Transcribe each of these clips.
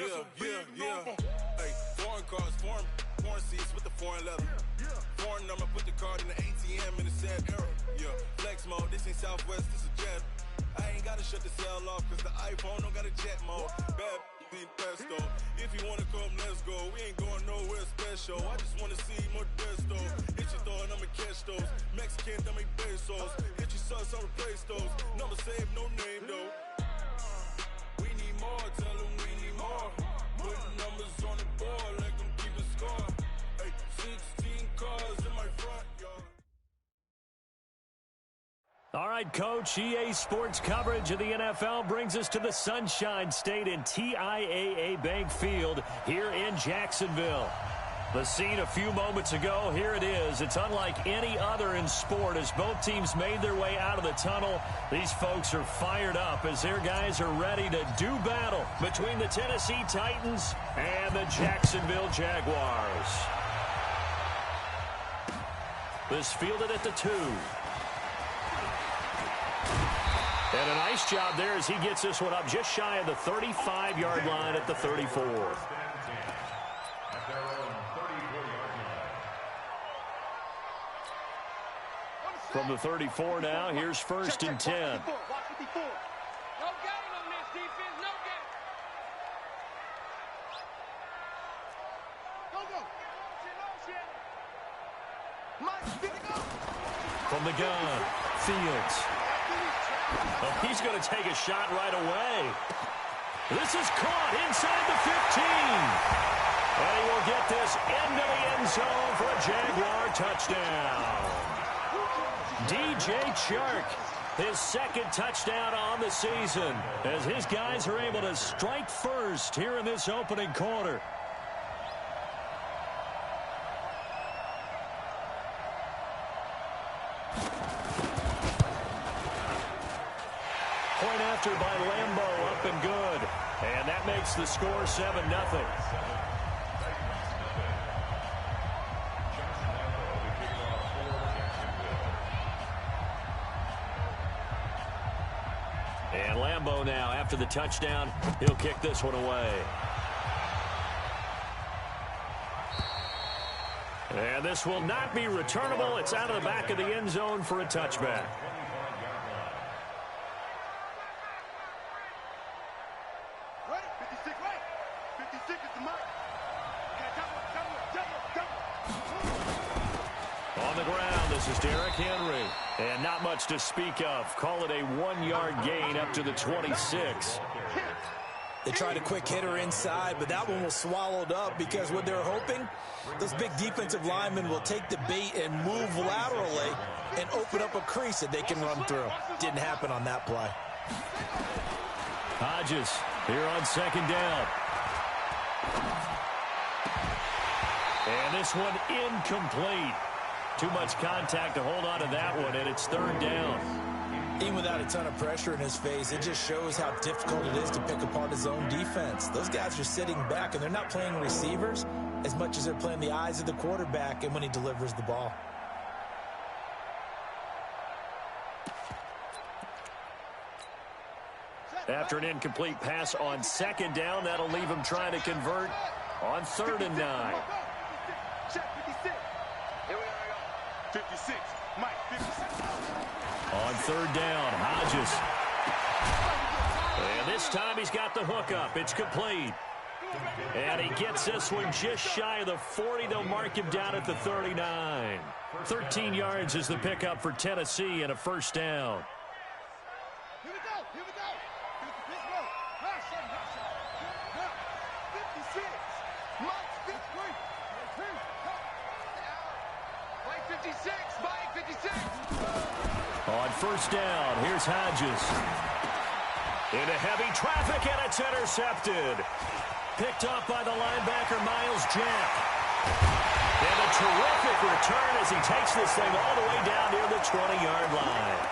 Yeah. Hey, foreign cars, foreign seats with the foreign leather. Foreign number, put the card in the ATM in the sad era. Yeah, flex mode, this ain't Southwest, this is jet. I ain't gotta shut the cell off, cause the iPhone don't got a jet mode. Bad in pesto. If you wanna come, let's go. We ain't going nowhere special. I just wanna see more desto. Hit your throw and I'ma catch those. Mexican, dummy pesos. Hit your sus, I'll replace those. Number save, no name though. We need more, tell them we need more. Putting numbers on the board, like them keep a score. Hey, 16 cars in my front yard. All right, Coach, EA Sports coverage of the NFL brings us to the Sunshine State in TIAA Bank Field here in Jacksonville. The scene a few moments ago, here it is. It's unlike any other in sport as both teams made their way out of the tunnel. These folks are fired up as their guys are ready to do battle between the Tennessee Titans and the Jacksonville Jaguars. This fielded at the 2. And a nice job there as he gets this one up just shy of the 35-yard line at the 34. From the 34 now, here's 1st and 10. No game on this defense, no game. Go. From the gun, Fields. Oh, he's going to take a shot right away. This is caught inside the 15. And he will get this into the end zone for a Jaguar touchdown. DJ Chark, his 2nd touchdown on the season, as his guys are able to strike first here in this opening quarter. Point after by Lambeau, up and good. And that makes the score 7-0. And Lambeau now, after the touchdown, he'll kick this one away. And this will not be returnable. It's out of the back of the end zone for a touchback. On the ground, this is Derrick Henry. And not much to speak of. Call it a 1-yard gain up to the 26. They tried a quick hitter inside, but that one was swallowed up because what they're hoping, those big defensive linemen will take the bait and move laterally and open up a crease that they can run through. Didn't happen on that play. Hodges here on 2nd down. And this one incomplete. Too much contact to hold on to that one, and it's 3rd down. Even without a ton of pressure in his face, it just shows how difficult it is to pick apart his own defense. Those guys are sitting back, and they're not playing receivers as much as they're playing the eyes of the quarterback and when he delivers the ball. After an incomplete pass on 2nd down, that'll leave him trying to convert on 3rd and 9. Check 56. Here we are. 56. Mike, 56. On 3rd down, Hodges. And this time he's got the hook up. It's complete. And he gets this one just shy of the 40. They'll mark him down at the 39. 13 yards is the pickup for Tennessee and a 1st down. Here we go. 56. Mike, 56. Mike, 56. On 1st down, here's Hodges. Into heavy traffic, and it's intercepted. Picked off by the linebacker, Miles Jack. And a terrific return as he takes this thing all the way down near the 20-yard line.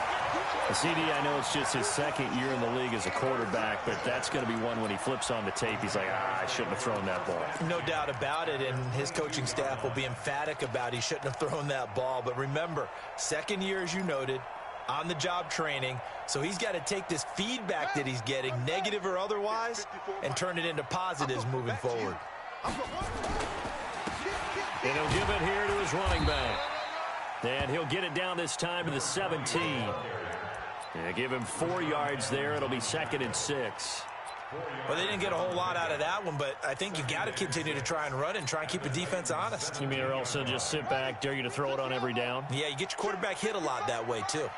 CD, I know it's just his 2nd year in the league as a quarterback, but that's going to be one when he flips on the tape. He's like, I shouldn't have thrown that ball. No doubt about it, and his coaching staff will be emphatic about he shouldn't have thrown that ball. But remember, 2nd year, as you noted, on-the-job training, so he's got to take this feedback that he's getting, negative or otherwise, and turn it into positives moving forward. And he'll give it here to his running back. And he'll get it down this time to the 17. And give him 4 yards there. It'll be 2nd and 6. Well, they didn't get a whole lot out of that one, but I think you've got to continue to try and run and try and keep the defense honest. You mean or else just sit back, dare you to throw it on every down? Yeah, you get your quarterback hit a lot that way, too. They're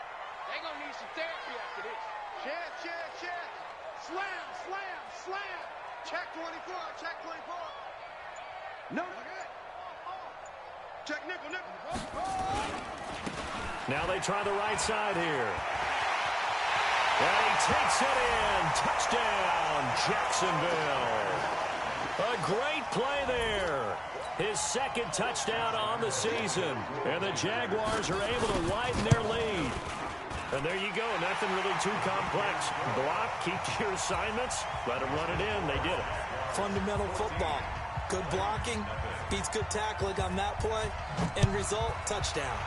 going to need some therapy after this. Check. Slam. Check 24. No. Check nickel. Now they try the right side here. And he takes it in. Touchdown, Jacksonville. A great play there. His 2nd touchdown on the season. And the Jaguars are able to widen their lead. And there you go. Nothing really too complex. Block, keep to your assignments. Let them run it in. They did it. Fundamental football. Good blocking, beats good tackling on that play. End result, touchdown.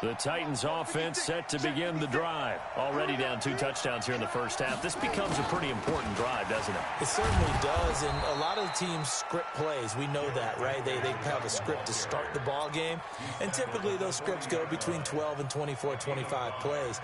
The Titans offense set to begin the drive. Already down 2 touchdowns here in the first half. This becomes a pretty important drive, doesn't it? It certainly does, and a lot of the teams script plays. We know that, right? They have a script to start the ball game, and typically those scripts go between 12 and 24, 25 plays.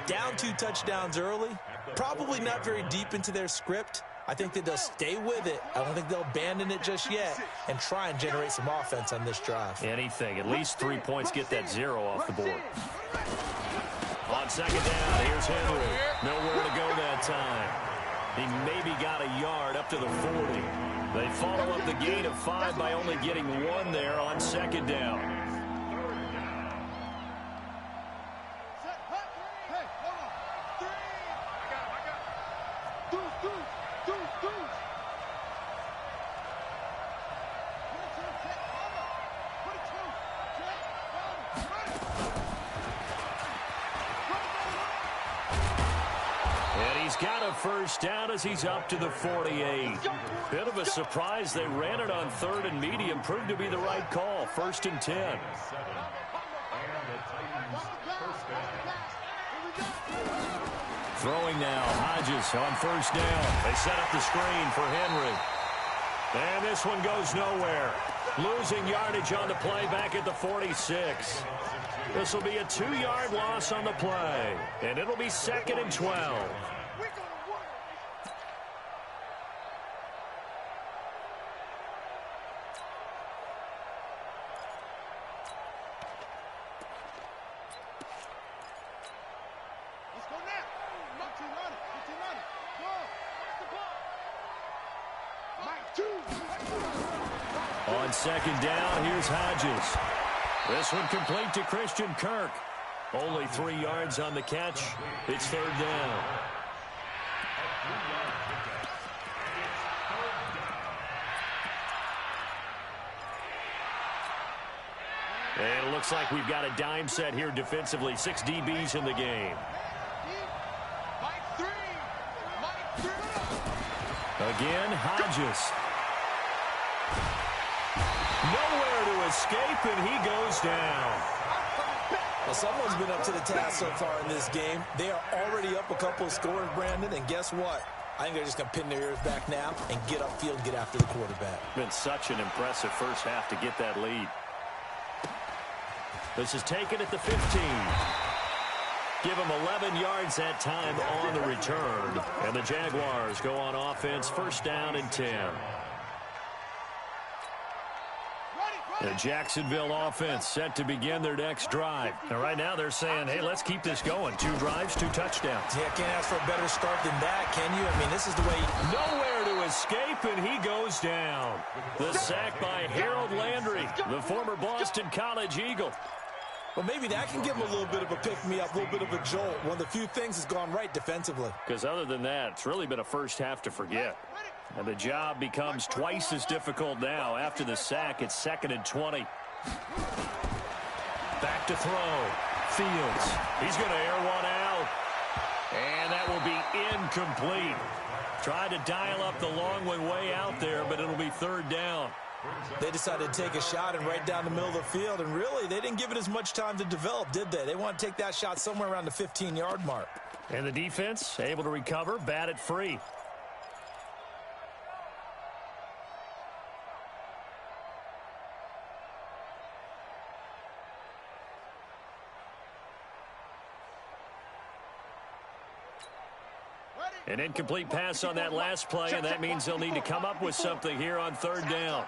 Down 2 touchdowns early, probably not very deep into their script. I think that they'll stay with it. I don't think they'll abandon it just yet and try and generate some offense on this drive. Anything. At least 3 points. Get that 0 off the board. On 2nd down, here's Henry. Nowhere to go that time. He maybe got a yard up to the 40. They follow up the gain of 5 by only getting 1 there on 2nd down. Got a first down as he's up to the 48. Bit of a surprise. They ran it on 3rd and medium. Proved to be the right call. 1st and 10. Throwing now. Hodges on 1st down. They set up the screen for Henry. And this one goes nowhere. Losing yardage on the play back at the 46. This will be a 2-yard loss on the play. And it'll be 2nd and 12. On 2nd down, here's Hodges. This one complete to Christian Kirk. Only 3 yards on the catch. It's 3rd down. And it looks like we've got a dime set here defensively. 6 DBs in the game. Again, Hodges. Nowhere to escape, and he goes down. Well, someone's been up to the task so far in this game. They are already up a couple of scores, Brandon, and guess what? I think they're just going to pin their ears back now and get upfield and get after the quarterback. Been such an impressive first half to get that lead. This is taken at the 15. Give him 11 yards that time on the return. And the Jaguars go on offense, 1st down and 10. The Jacksonville offense set to begin their next drive. And right now they're saying, hey, let's keep this going. 2 drives, 2 touchdowns. Yeah, can't ask for a better start than that, can you? I mean, this is the way. Nowhere to escape, and he goes down. The sack by Harold Landry, the former Boston College Eagle. Well, maybe that can give him a little bit of a pick-me-up, a little bit of a jolt. One of the few things has gone right defensively. Because other than that, it's really been a first half to forget. And the job becomes twice as difficult now. After the sack, it's 2nd and 20. Back to throw. Fields. He's going to air one out. And that will be incomplete. Tried to dial up the long one way out there, but it'll be 3rd down. They decided to take a shot and right down the middle of the field, and really, they didn't give it as much time to develop, did they? They want to take that shot somewhere around the 15-yard mark. And the defense able to recover, bat it free. An incomplete pass on that last play, and that means they'll need to come up with something here on 3rd down.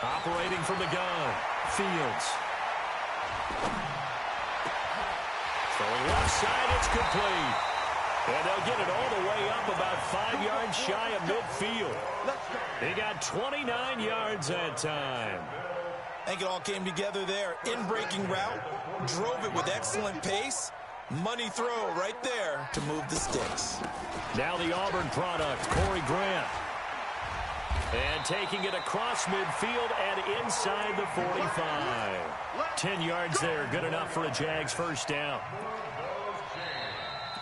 Operating from the gun, Fields. Throwing left side, it's complete. And they'll get it all the way up about 5 yards shy of midfield. They got 29 yards that time. I think it all came together there. In-breaking route, drove it with excellent pace. Money throw right there to move the sticks. Now the Auburn product, Corey Grant. And taking it across midfield and inside the 45. 10 yards there, good enough for a Jags first down.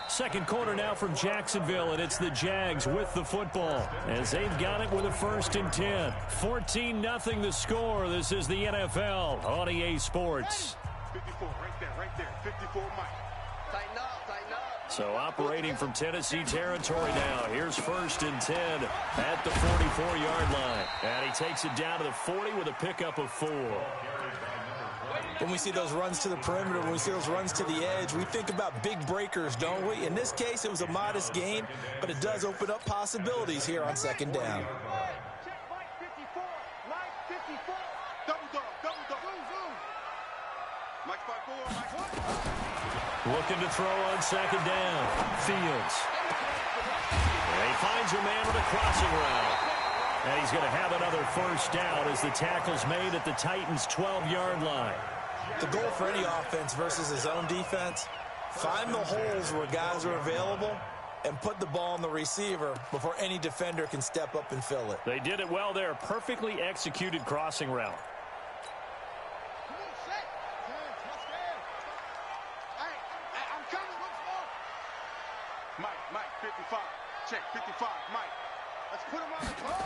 Second quarter now from Jacksonville, and it's the Jags with the football as they've got it with a 1st and 10. 14-0 the score. This is the NFL on EA Sports. 54, right there, 54, Mike. Tighten up. So operating from Tennessee territory now. Here's 1st and 10 at the 44-yard line. And he takes it down to the 40 with a pickup of 4. When we see those runs to the perimeter, when we see those runs to the edge, we think about big breakers, don't we? In this case, it was a modest gain, but it does open up possibilities here on 2nd down. Looking to throw on 2nd down. Fields. And he finds a man with a crossing route. And he's going to have another 1st down as the tackle's made at the Titans' 12-yard line. The goal for any offense versus his own defense, find the holes where guys are available and put the ball on the receiver before any defender can step up and fill it. They did it well there. Perfectly executed crossing route. Mike, 55. Check, 55, Mike. Let's put him on the call.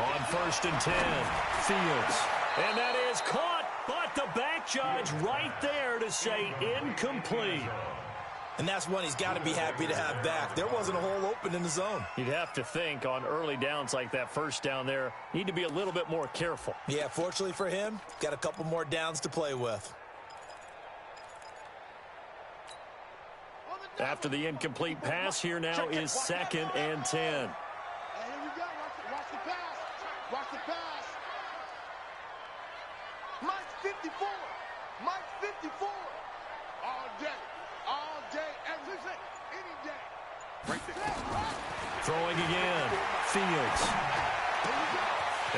On 1st and 10, Fields. And that is caught, but the back judge right there to say incomplete. And that's one he's got to be happy to have back. There wasn't a hole open in the zone. You'd have to think on early downs like that 1st down there, need to be a little bit more careful. Yeah, fortunately for him, got a couple more downs to play with. After the incomplete pass, here now is 2nd and 10. Hey, here we go. Watch the pass. Watch the pass. Mike's 54. Mike's 54. All day, every day, any day. Right there. Throwing again. Fields.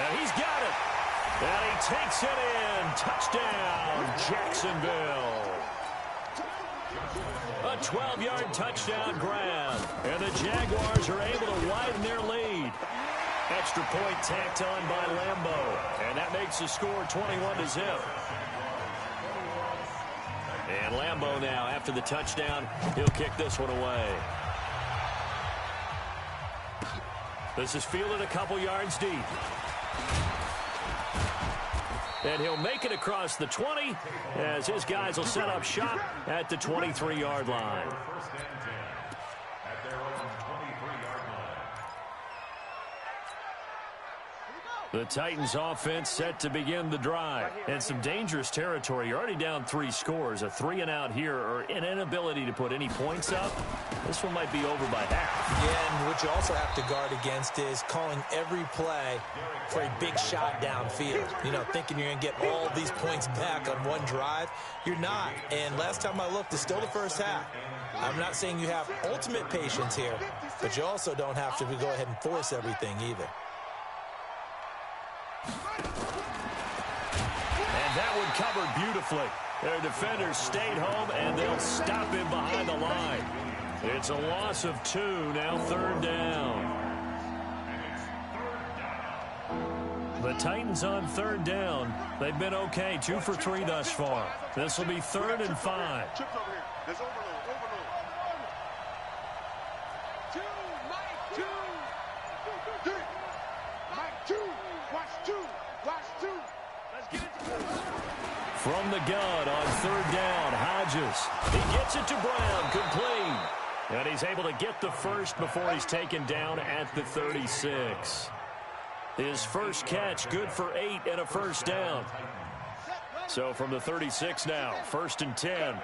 And he's got it. And he takes it in. Touchdown, Jacksonville. A 12-yard touchdown grab. And the Jaguars are able to widen their lead. Extra point tacked on by Lambeau. And that makes the score 21-0. And Lambeau now, after the touchdown, he'll kick this one away. This is fielded a couple yards deep. And he'll make it across the 20 as his guys will set up shop at the 23-yard line. The Titans offense set to begin the drive. And some dangerous territory. You're already down 3 scores. A 3-and-out here or an inability to put any points up. This one might be over by half. Yeah, and what you also have to guard against is calling every play for a big shot downfield. You know, thinking you're going to get all these points back on one drive. You're not. And last time I looked, it's still the first half. I'm not saying you have ultimate patience here, but you also don't have to go ahead and force everything either. And that one covered beautifully. Their defenders stayed home, and they'll stop him behind the line. It's a loss of 2, now 3rd down. The Titans on 3rd down. They've been okay, 2 for 3 thus far. This will be 3rd and 5. From the gun on 3rd down, Hodges. He gets it to Brown, complete. And he's able to get the first before he's taken down at the 36. His first catch, good for 8 and a first down. So from the 36 now, 1st and 10.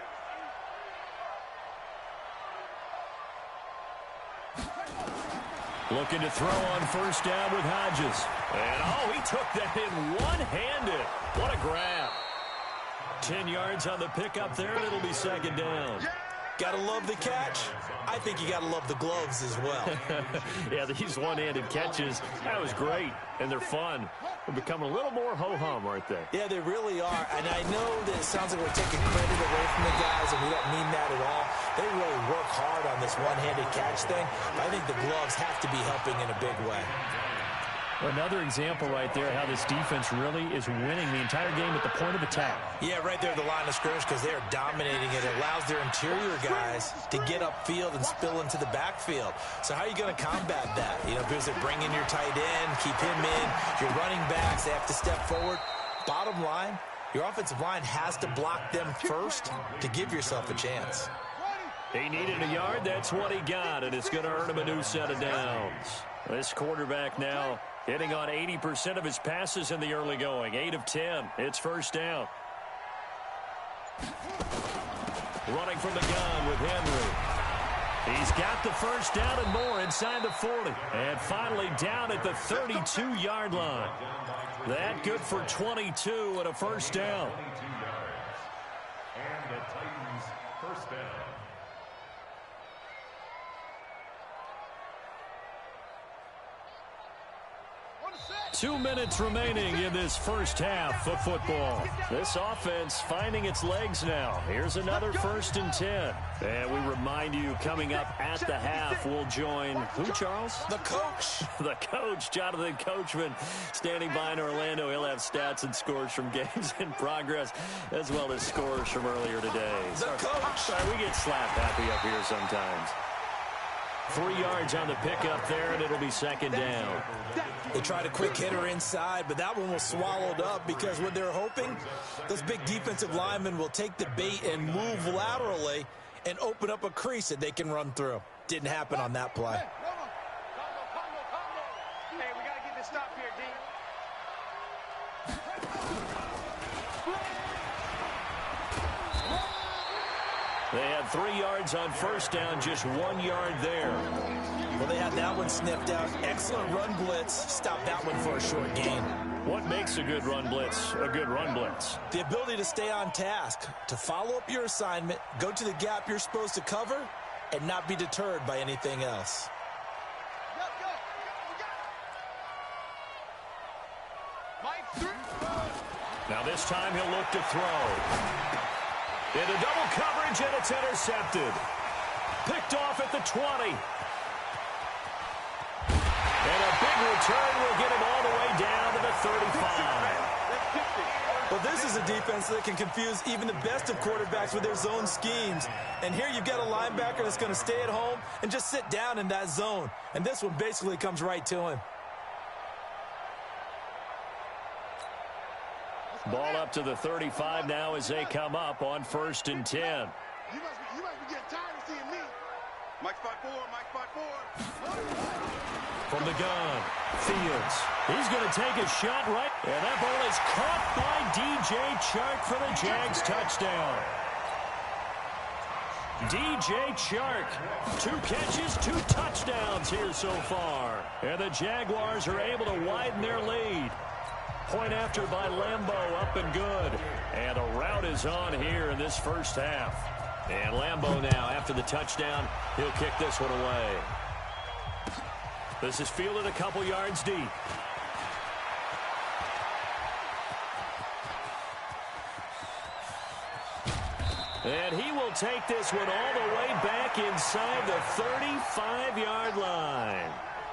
Looking to throw on 1st down with Hodges. And, oh, he took that in one-handed. What a grab. 10 yards on the pickup there, and it'll be 2nd down. Gotta love the catch. I think you gotta love the gloves as well. Yeah, these one-handed catches, that was great, and they're fun. They're becoming a little more ho-hum, aren't they? Yeah, they really are. And I know that it sounds like we're taking credit away from the guys, and we don't mean that at all. They really work hard on this one-handed catch thing. But I think the gloves have to be helping in a big way. Another example right there how this defense really is winning the entire game at the point of attack. Yeah, right there at the line of scrimmage because they are dominating it. It allows their interior guys to get upfield and spill into the backfield. So how are you going to combat that? You know, because they bring in your tight end, keep him in. Your running backs, they have to step forward. Bottom line, your offensive line has to block them first to give yourself a chance. He needed a yard. That's what he got, and it's going to earn him a new set of downs. This quarterback now hitting on 80% of his passes in the early going. 8 of 10. It's 1st down. Running from the gun with Henry. He's got the 1st down and more inside the 40. And finally down at the 32-yard line. That good for 22 and a 1st down. And the Titans' 1st down. 2 minutes remaining in this first half of football. This offense finding its legs now. Here's another 1st and 10. And we remind you, coming up at the half, we'll join who, Charles? The coach. The coach, Jonathan Coachman, standing by in Orlando. He'll have stats and scores from games in progress, as well as scores from earlier today. The coach. Sorry, we get slap happy up here sometimes. 3 yards on the pickup there, and it'll be 2nd down. They tried a quick hitter inside, but that one was swallowed up because what they're hoping, those big defensive linemen will take the bait and move laterally and open up a crease that they can run through. Didn't happen on that play. Hey, we got to get this stop here, D. They had 3 yards on 1st down, just 1 yard there. Well, they had that one sniffed out. Excellent run blitz. Stopped that one for a short gain. What makes a good run blitz a good run blitz? The ability to stay on task, to follow up your assignment, go to the gap you're supposed to cover, and not be deterred by anything else. Now this time he'll look to throw. Into double coverage, and it's intercepted. Picked off at the 20. And a big return will get him all the way down to the 35. Well, this is a defense that can confuse even the best of quarterbacks with their zone schemes. And here you've got a linebacker that's going to stay at home and just sit down in that zone. And this one basically comes right to him. Ball up to the 35 now as they come up on 1st and 10. You must be getting tired of seeing me. Mike 5-4, Mike 5-4. From the gun, Fields. He's going to take a shot right. And that ball is caught by DJ Chark for the Jags touchdown. DJ Chark, 2 catches, 2 touchdowns here so far. And the Jaguars are able to widen their lead. Point after by Lambeau, up and good. And a rout is on here in this first half. And Lambeau now, after the touchdown, he'll kick this one away. This is fielded a couple yards deep. And he will take this one all the way back inside the 35-yard line.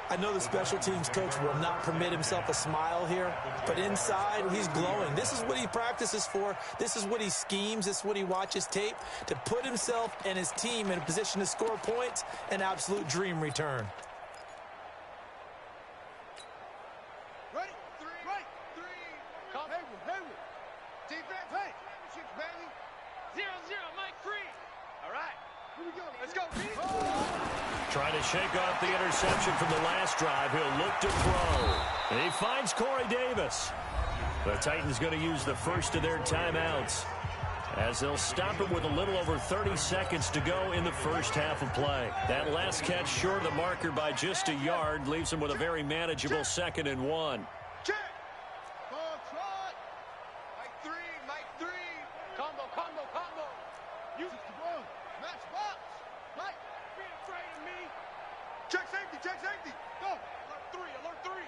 I know the special teams coach will not permit himself a smile here, but inside, he's glowing. This is what he practices for. This is what he schemes. This is what he watches tape to put himself and his team in a position to score points. An absolute dream return. Ready? Three. Come. Hayward. Defense. Hey. Championships, baby. 0-0, Mike free. All right. Here we go. Let's go. Trying to shake off the interception from the last drive. He'll look to throw. And he finds Corey Davis. The Titans going to use the first of their timeouts as they'll stop it with a little over 30 seconds to go in the first half of play. That last catch short of the marker by just a yard leaves them with a very manageable 2nd and 1. Check. Mike three. Combo. Use it to run. Match box. Mike. Be afraid of me. Check safety. Go. Alert three.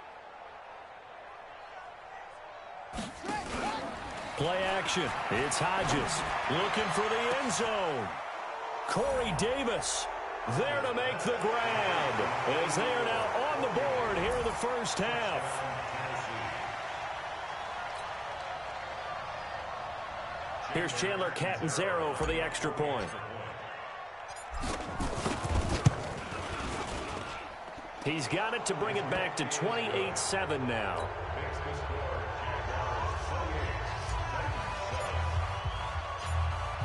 Play action. It's Hodges looking for the end zone. Corey Davis there to make the grab as they are now on the board here in the first half. Here's Chandler Catanzaro for the extra point. He's got it to bring it back to 28-7 now.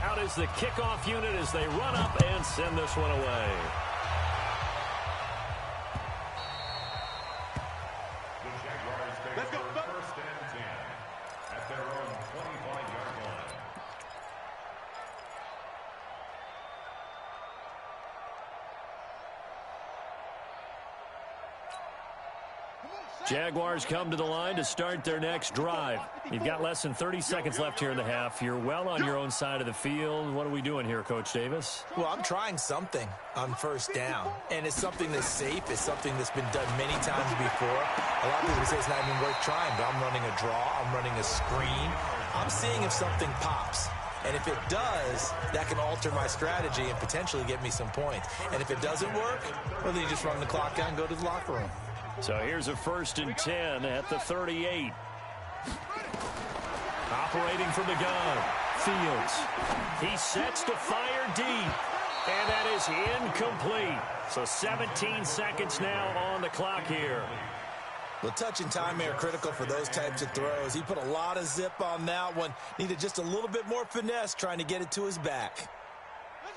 Out is the kickoff unit as they run up and send this one away. Let's go. First and 10 at their own 25-yard line. Jaguars come to the line to start their next drive. You've got less than 30 seconds left here in the half. You're well on your own side of the field. What are we doing here, Coach Davis? Well, I'm trying something on first down, and it's something that's safe. It's something that's been done many times before. A lot of people say it's not even worth trying, but I'm running a draw. I'm running a screen. I'm seeing if something pops. And if it does, that can alter my strategy and potentially get me some points. And if it doesn't work, well, then you just run the clock out and go to the locker room. So here's a 1st and 10 at the 38. Operating from the gun, Fields. He sets to fire deep, and that is incomplete. So 17 seconds now on the clock here. Well, touch and timing are critical for those types of throws. He put a lot of zip on that one. Needed just a little bit more finesse trying to get it to his back.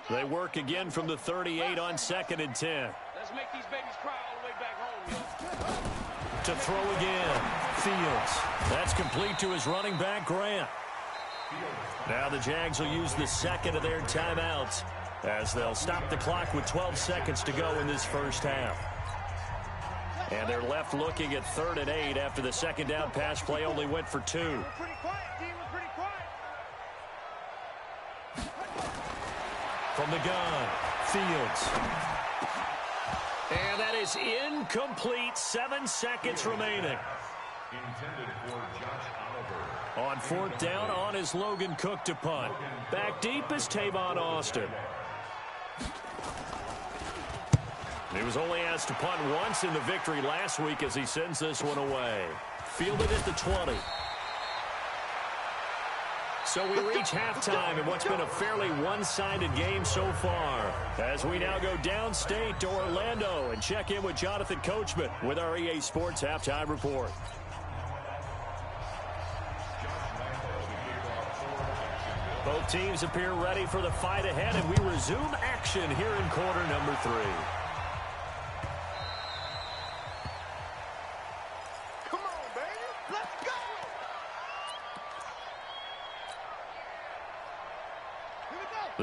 They work again from the 38 on 2nd and 10. Let's make these babies cry all the way back home, yo. To throw again, Fields. That's complete to his running back, Grant. Now the Jags will use the 2nd of their timeouts as they'll stop the clock with 12 seconds to go in this first half. And they're left looking at 3rd and 8 after the 2nd down pass play only went for 2. We're pretty quiet, D. We're pretty quiet. From the gun, Fields. And that is incomplete. 7 seconds remaining. Intended for Josh Oliver. On 4th down, on is Logan Cook to punt. Back deep is Tavon Austin. He was only asked to punt once in the victory last week as he sends this one away. Fielded at the 20. So we reach halftime in what's been a fairly one-sided game so far. As we now go downstate to Orlando and check in with Jonathan Coachman with our EA Sports Halftime Report. Both teams appear ready for the fight ahead, and we resume action here in quarter number 3. Come on, baby. Let's go.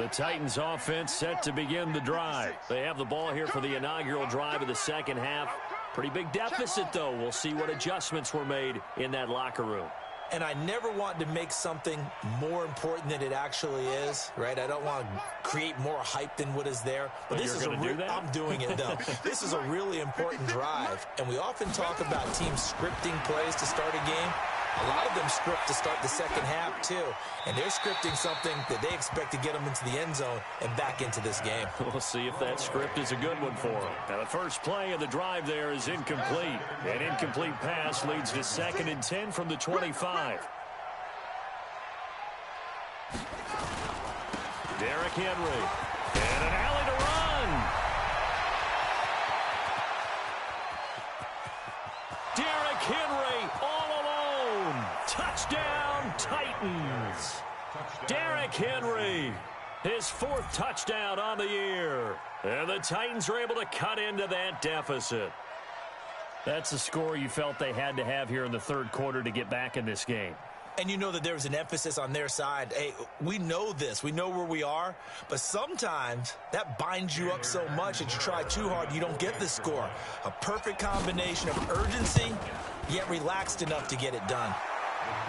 The Titans offense set to begin the drive. They have the ball here for the inaugural drive of the second half. Pretty big deficit, though. We'll see what adjustments were made in that locker room. And I never want to make something more important than it actually is, right? I don't want to create more hype than what is there. But this is I'm doing it, though. This is a really important drive. And we often talk about teams scripting plays to start a game. A lot of them script to start the second half, too. And they're scripting something that they expect to get them into the end zone and back into this game. We'll see if that script is a good one for them. Now, the first play of the drive there is incomplete. An incomplete pass leads to 2nd and 10 from the 25. Derrick Henry. And an alley to run. Derrick Henry all alone. Touchdown, Titans. Derrick Henry, his 4th touchdown on the year. And the Titans are able to cut into that deficit. That's the score you felt they had to have here in the 3rd quarter to get back in this game. And you know that there was an emphasis on their side. Hey, we know this. We know where we are. But sometimes that binds you up so much that you try too hard, you don't get the score. A perfect combination of urgency, yet relaxed enough to get it done.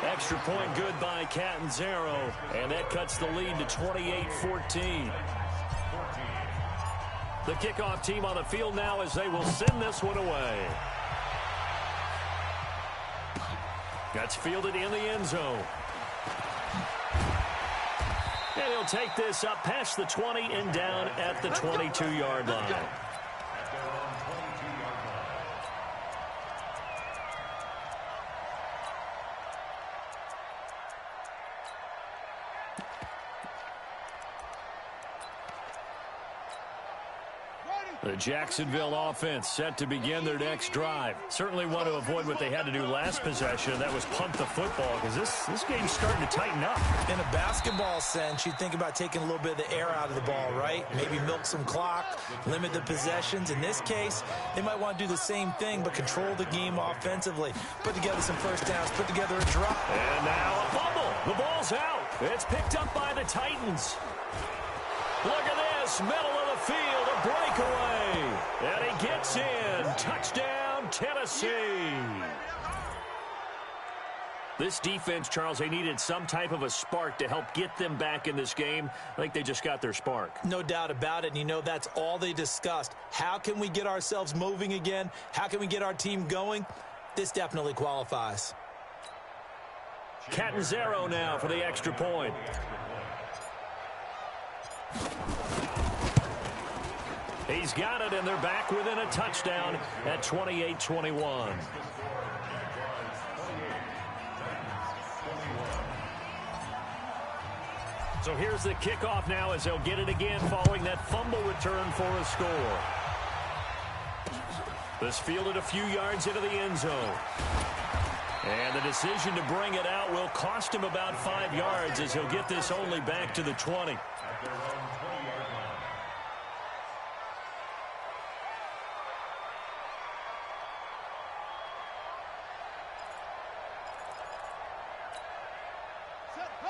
Extra point good by Catanzaro. And that cuts the lead to 28-14. The kickoff team on the field now as they will send this one away. That's fielded in the end zone. And he'll take this up past the 20 and down at the 22-yard line. The Jacksonville offense set to begin their next drive. Certainly want to avoid what they had to do last possession. That was punt the football because this game's starting to tighten up. In a basketball sense, you think about taking a little bit of the air out of the ball, right? Maybe milk some clock, limit the possessions. In this case, they might want to do the same thing but control the game offensively. Put together some first downs, put together a drop. And now a fumble. The ball's out. It's picked up by the Titans. Look at this, middle of the field, a breakaway. And he gets in. Touchdown, Tennessee. This defense, Charles, they needed some type of a spark to help get them back in this game. I think they just got their spark. No doubt about it, and you know that's all they discussed. How can we get ourselves moving again? How can we get our team going? This definitely qualifies. Catanzaro now for the extra point. He's got it, and they're back within a touchdown at 28-21. So here's the kickoff now as they'll get it again following that fumble return for a score. This fielded a few yards into the end zone. And the decision to bring it out will cost him about 5 yards as he'll get this only back to the 20.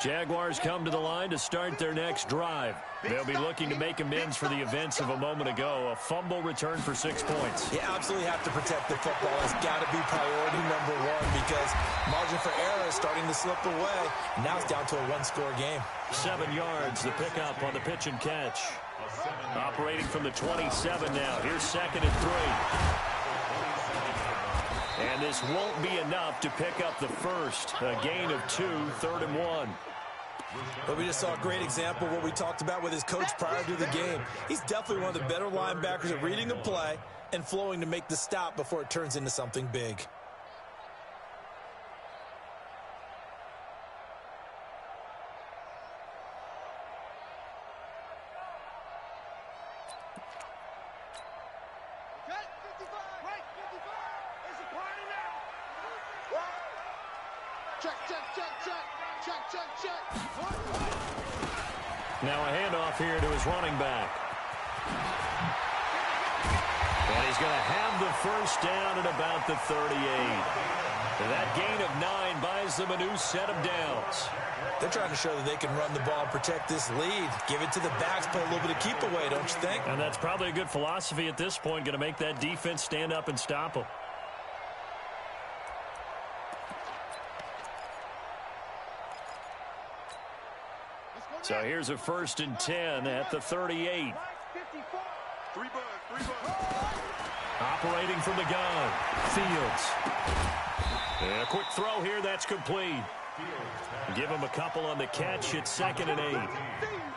Jaguars come to the line to start their next drive. They'll be looking to make amends for the events of a moment ago. A fumble return for 6 points. You absolutely have to protect the football. It's got to be priority number one because margin for error is starting to slip away. Now it's down to a one-score game. 7 yards, the pickup on the pitch and catch. Operating from the 27 now. Here's 2nd and 3. And this won't be enough to pick up the first. A gain of 2, 3rd and 1. But we just saw a great example of what we talked about with his coach prior to the game. He's definitely one of the better linebackers at reading a play and flowing to make the stop before it turns into something big. Now a handoff here to his running back. And he's going to have the first down at about the 38. That gain of 9 buys them a new set of downs. They're trying to show that they can run the ball and protect this lead. Give it to the backs, play a little bit of keep away, don't you think? And that's probably a good philosophy at this point, going to make that defense stand up and stop them. So here's a 1st and 10 at the 38. Operating from the gun, Fields. And a quick throw here, that's complete. Give him a couple on the catch. It's 2nd and 8.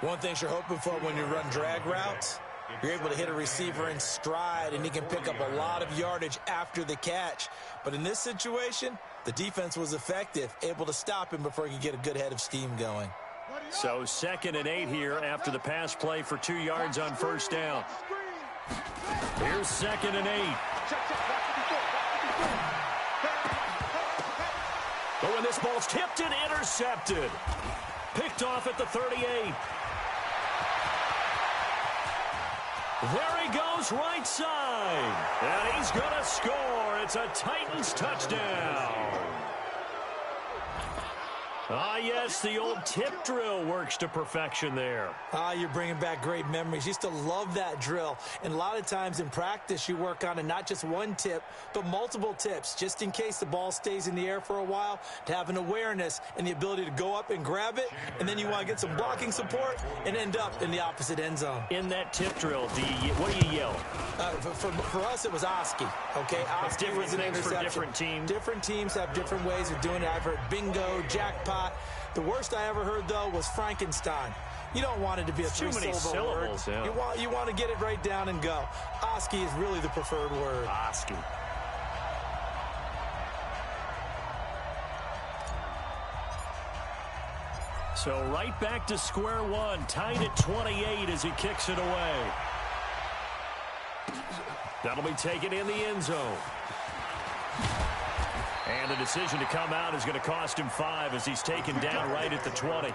One thing you're hoping for when you run drag routes, you're able to hit a receiver in stride, and he can pick up a lot of yardage after the catch. But in this situation, the defense was effective, able to stop him before he could get a good head of steam going. So 2nd and 8 here after the pass play for 2 yards on first down. Here's 2nd and 8. But when this ball's tipped and intercepted, picked off at the 38. There he goes, right side. And he's going to score. It's a Titans touchdown. Ah, yes, the old tip drill works to perfection there. Ah, you're bringing back great memories. Used to love that drill. And a lot of times in practice, you work on it, not just one tip, but multiple tips, just in case the ball stays in the air for a while, to have an awareness and the ability to go up and grab it, and then you want to get some blocking support and end up in the opposite end zone. In that tip drill, what do you yell? For us, it was Oski, okay? Oski was an interception. For different teams. Different teams have different ways of doing it. I've heard bingo, jackpot. The worst I ever heard, though, was Frankenstein. You don't want it to be a three-syllable word. Yeah. You want to get it right down and go. Oski is really the preferred word. Oski. So right back to square one, tied at 28 as he kicks it away. That'll be taken in the end zone. And the decision to come out is going to cost him 5 as he's taken down right at the 20.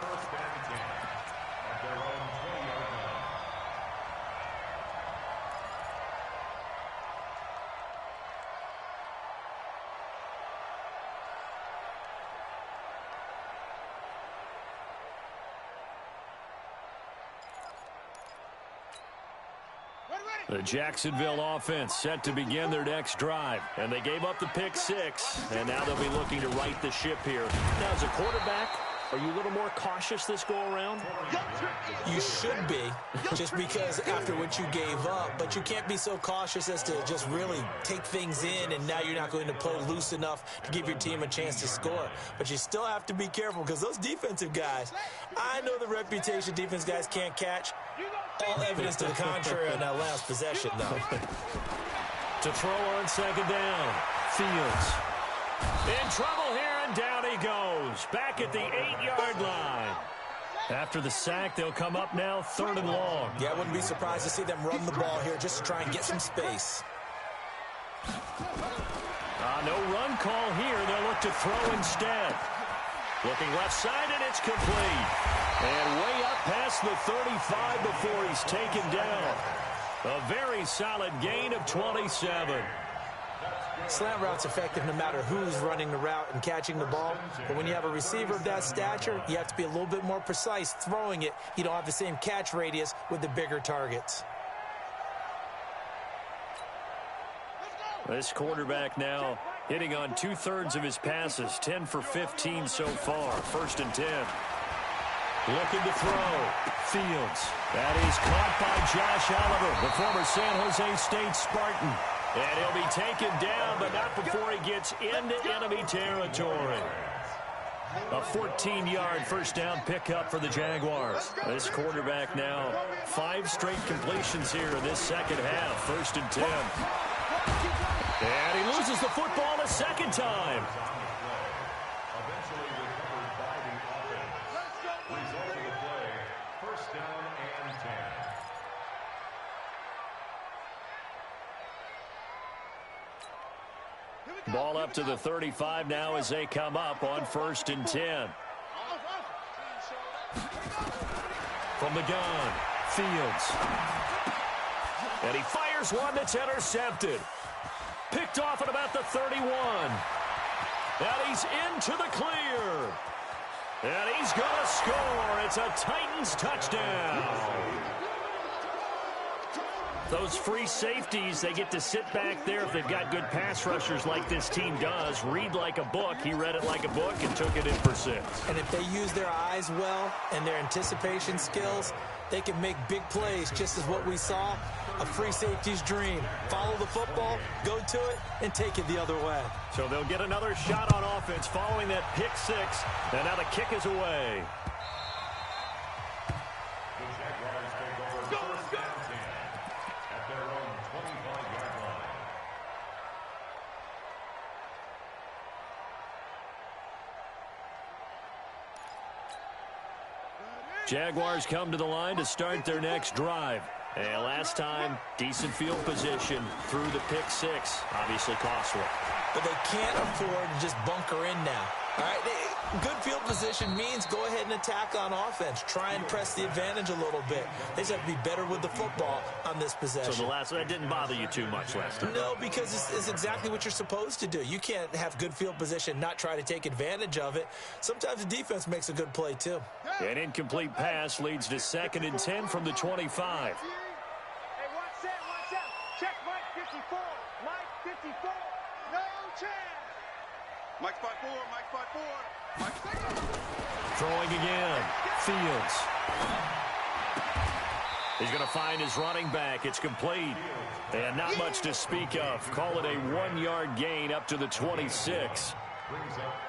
The Jacksonville offense set to begin their next drive. And they gave up the pick 6, and now they'll be looking to right the ship here. Now, as a quarterback, are you a little more cautious this go-around? You should be, just because after what you gave up. But you can't be so cautious as to just really take things in, and now you're not going to play loose enough to give your team a chance to score. But you still have to be careful, because those defensive guys, I know the reputation defense guys can't catch. All evidence to the contrary on that last possession, though. To throw on 2nd down, Fields. In trouble here, and down he goes. Back at the 8-yard line. After the sack, they'll come up now 3rd and long. Yeah, I wouldn't be surprised to see them run the ball here just to try and get some space. No run call here. They'll look to throw instead. Looking left side, and it's complete. And way up past the 35 before he's taken down. A very solid gain of 27. Slant route's effective no matter who's running the route and catching the ball. But when you have a receiver of that stature, you have to be a little bit more precise throwing it. You don't have the same catch radius with the bigger targets. This quarterback now hitting on 2/3 of his passes, 10 for 15 so far. 1st and 10. Looking to throw. Fields. That is caught by Josh Oliver, the former San Jose State Spartan. And he'll be taken down, but not before he gets into enemy territory. A 14-yard first down pickup for the Jaguars. This quarterback now 5 straight completions here in this second half. 1st and 10. And he loses the football a second time. Eventually recovered by the offense. Result of the play, 1st down and 10. Ball up to the 35 now as they come up on 1st and 10. From the gun, Fields. And he fires one that's intercepted. Picked off at about the 31. And he's into the clear. And he's going to score. It's a Titans touchdown. Those free safeties, they get to sit back there if they've got good pass rushers like this team does. Read like a book. He read it like a book and took it in for 6. And if they use their eyes well and their anticipation skills, they can make big plays, just as what we saw A free safety's dream. Follow the football, go to it, and take it the other way. So they'll get another shot on offense following that pick six. And now the kick is away. The Jaguars take over first down 10 at their own 25-yard line. Jaguars come to the line to start their next drive. And last time, decent field position through the pick six. Obviously costly. But they can't afford to just bunker in now. All right, good field position means go ahead and attack on offense. Try and press the advantage a little bit. They just have to be better with the football on this possession. So that didn't bother you too much last time? No, because it's exactly what you're supposed to do. You can't have good field position, not try to take advantage of it. Sometimes the defense makes a good play, too. An incomplete pass leads to 2nd and 10 from the 25. Hey, watch that, watch out. Check Mike 54. Mike 54. No chance. Mike spot 4, Mike spot 4. Mike spot 4. Throwing again. Fields. He's going to find his running back. It's complete. And not much to speak of. Call it a 1-yard gain up to the 26.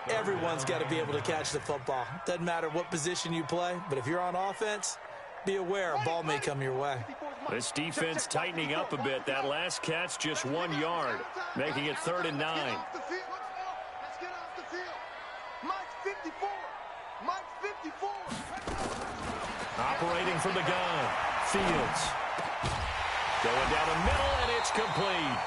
Everyone's got to be able to catch the football. Doesn't matter what position you play, but if you're on offense, be aware a ball may come your way. This defense tightening up a bit. That last catch just 1 yard, making it 3rd and 9. Let's get off the field. Mike 54. Mike 54. Operating from the gun. Fields. Going down the middle, and it's complete.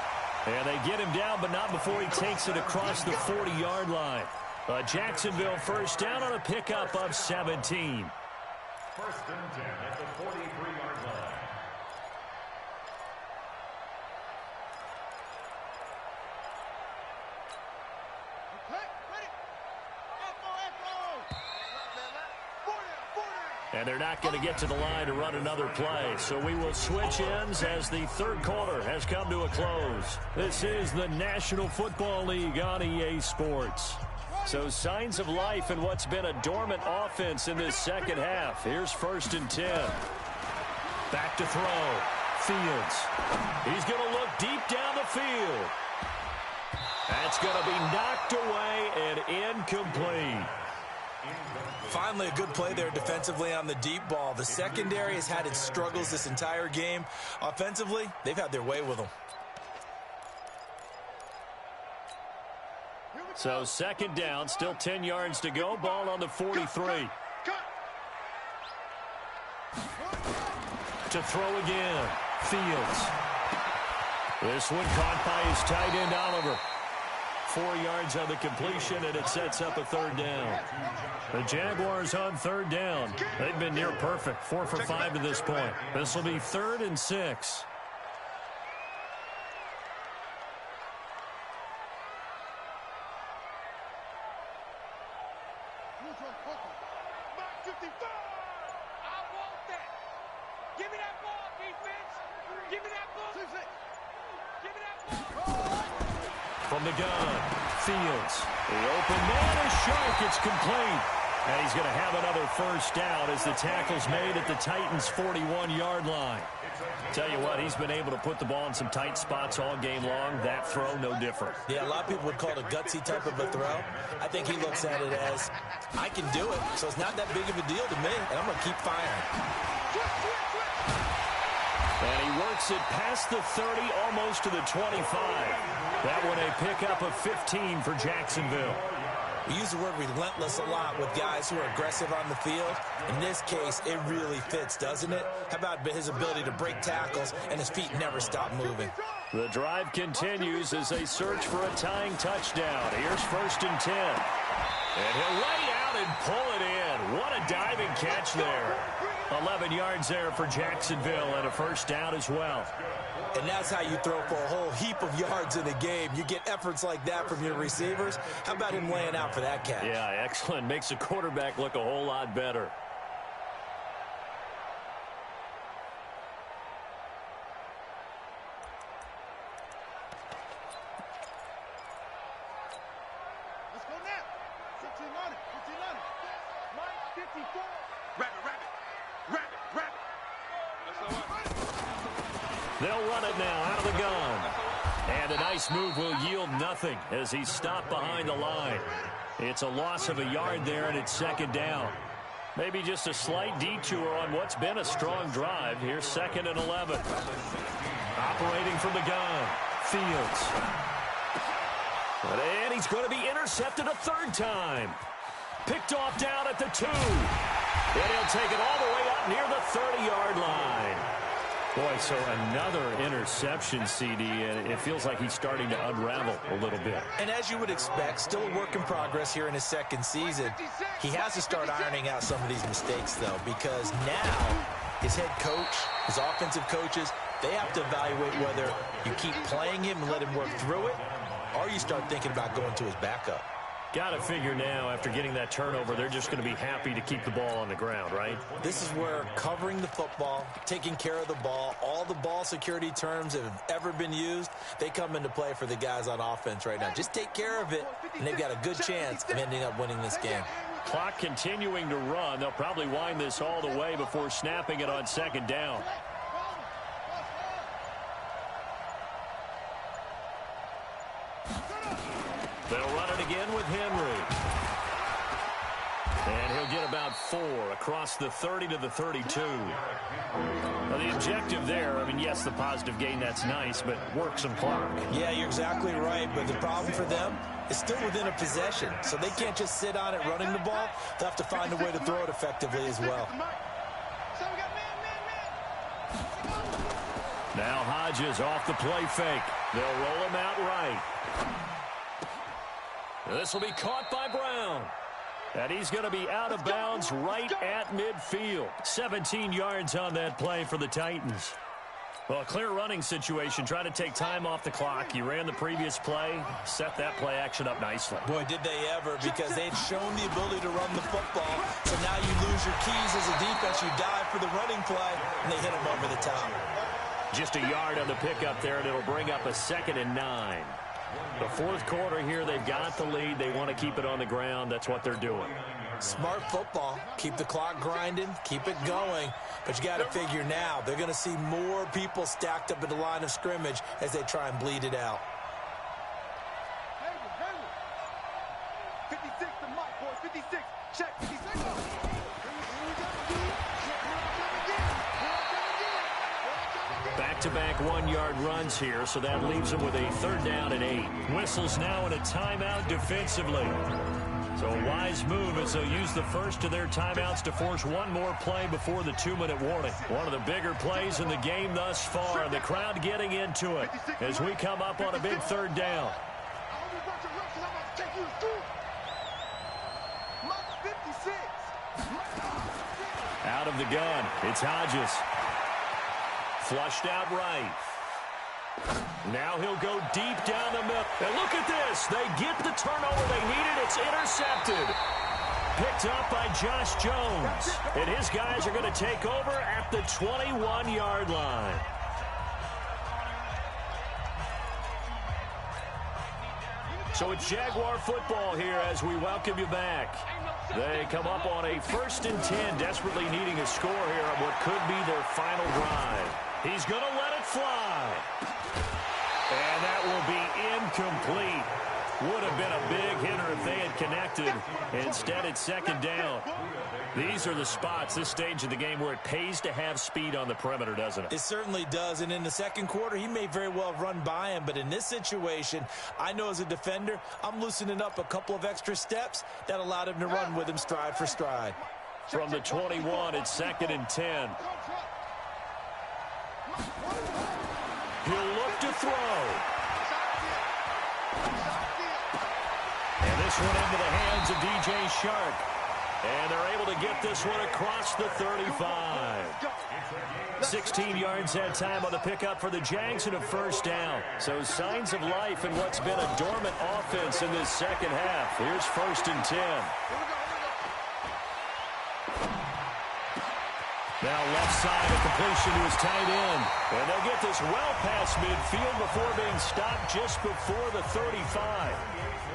And they get him down, but not before he takes it across the 40-yard line. A Jacksonville first down on a pickup of 17. 1st and 10 at the 43-yard line. And they're not going to get to the line to run another play. So we will switch ends as the 3rd quarter has come to a close. This is the National Football League on EA Sports. So signs of life in what's been a dormant offense in this second half. Here's 1st and 10. Back to throw. Fields. He's going to look deep down the field. That's going to be knocked away and incomplete. Finally, a good play there defensively on the deep ball. The secondary has had its struggles this entire game. Offensively, they've had their way with them. So 2nd down, still 10 yards to go. Ball on the 43. To throw again. Fields. This one caught by his tight end, Oliver. 4 yards on the completion, and it sets up a 3rd down. The Jaguars on 3rd down. They've been near perfect, 4 for 5 to this point. This will be 3rd and 6. From the gun, Fields. The open man is sharp. It's complete. And he's going to have another first down as the tackle's made at the Titans' 41-yard line. Tell you what, he's been able to put the ball in some tight spots all game long. That throw, no different. Yeah, a lot of people would call it a gutsy type of a throw. I think he looks at it as, I can do it, so it's not that big of a deal to me, and I'm going to keep firing. And he works it past the 30, almost to the 25. That one a pickup of 15 for Jacksonville. We use the word relentless a lot with guys who are aggressive on the field. In this case, it really fits, doesn't it? How about his ability to break tackles and his feet never stop moving? The drive continues as they search for a tying touchdown. Here's 1st and 10. And he'll lay out and pull it in. What a diving catch there. 11 yards there for Jacksonville and a first down as well. And that's how you throw for a whole heap of yards in a game. You get efforts like that from your receivers. How about him laying out for that catch? Yeah, excellent. Makes the quarterback look a whole lot better. Let's go now. 15 on it. 15 on it. Mike 54. Rabbit. Let's go on. They'll run it now out of the gun. And a nice move will yield nothing as he's stopped behind the line. It's a loss of a yard there, and it's second down. Maybe just a slight detour on what's been a strong drive. Here's 2nd and 11. Operating from the gun, Fields. And he's going to be intercepted a third time. Picked off down at the 2. And he'll take it all the way up near the 30-yard line. Boy, so another interception, CD, and it feels like he's starting to unravel a little bit. And as you would expect, still a work in progress here in his second season. He has to start ironing out some of these mistakes, though, because now his head coach, his offensive coaches, they have to evaluate whether you keep playing him and let him work through it, or you start thinking about going to his backup. Got to figure now, after getting that turnover, they're just going to be happy to keep the ball on the ground, right? This is where covering the football, taking care of the ball, all the ball security terms that have ever been used, they come into play for the guys on offense right now. Just take care of it, and they've got a good chance of ending up winning this game. Clock continuing to run. They'll probably wind this all the way before snapping it on second down. They'll run it again with Henry. And he'll get about 4 across the 30 to the 32. Now, the objective there, I mean, yes, the positive gain, that's nice, but work some clock. Yeah, you're exactly right, but the problem for them is still within a possession, so they can't just sit on it running the ball. They'll have to find a way to throw it effectively as well. Now Hodges off the play fake. They'll roll him out right. This will be caught by Brown. And he's going to be out of bounds right at midfield. 17 yards on that play for the Titans. Well, a clear running situation. Trying to take time off the clock. You ran the previous play. Set that play action up nicely. Boy, did they ever, because they'd shown the ability to run the football. So now you lose your keys as a defense. You dive for the running play, and they hit him over the top. Just a yard on the pickup there, and it'll bring up a 2nd and 9. The fourth quarter here, they've got the lead. They want to keep it on the ground. That's what they're doing. Smart football. Keep the clock grinding. Keep it going. But you got to figure now, they're going to see more people stacked up at the line of scrimmage as they try and bleed it out. 56 to Mike, boys. 56. Check. 56. Back-to-back 1-yard runs here, so that leaves them with a 3rd down and 8. Whistles now in a timeout defensively. So a wise move as they'll use the first of their timeouts to force one more play before the 2-minute warning. One of the bigger plays in the game thus far. The crowd getting into it as we come up on a big 3rd down. Out of the gun, it's Hodges. Flushed out right. Now he'll go deep down the middle. And look at this. They get the turnover they needed. It's intercepted. Picked up by Josh Jones. And his guys are going to take over at the 21-yard line. So it's Jaguar football here as we welcome you back. They come up on a 1st and 10, desperately needing a score here on what could be their final drive. He's going to let it fly. And that will be incomplete. Would have been a big hitter if they had connected. Instead, it's 2nd down. These are the spots, this stage of the game, where it pays to have speed on the perimeter, doesn't it? It certainly does. And in the second quarter, he may very well have run by him. But in this situation, I know as a defender, I'm loosening up a couple of extra steps that allowed him to run with him stride for stride. From the 21, it's 2nd and 10. He'll look to throw. And this one into the hands of DJ Shark. And they're able to get this one across the 35. 16 yards that time on the pickup for the Jags and a 1st down. So signs of life in what's been a dormant offense in this second half. Here's 1st and 10. Now left side, a completion to his tight end. And they'll get this well past midfield before being stopped just before the 35.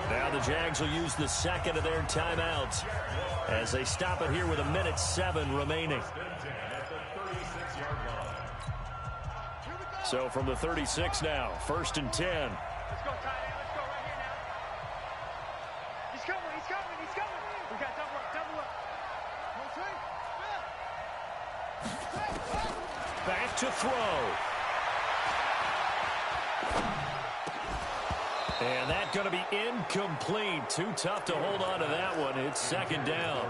Now the Jags will use the 2nd of their timeouts as they stop it here with 1:07 remaining. So from the 36 now, 1st and 10. Let's go, tight end. Let's go right here now. He's coming. He's coming. He's coming. We got double up. Double up. Back to throw. And that's going to be incomplete. Too tough to hold on to that one. It's 2nd down.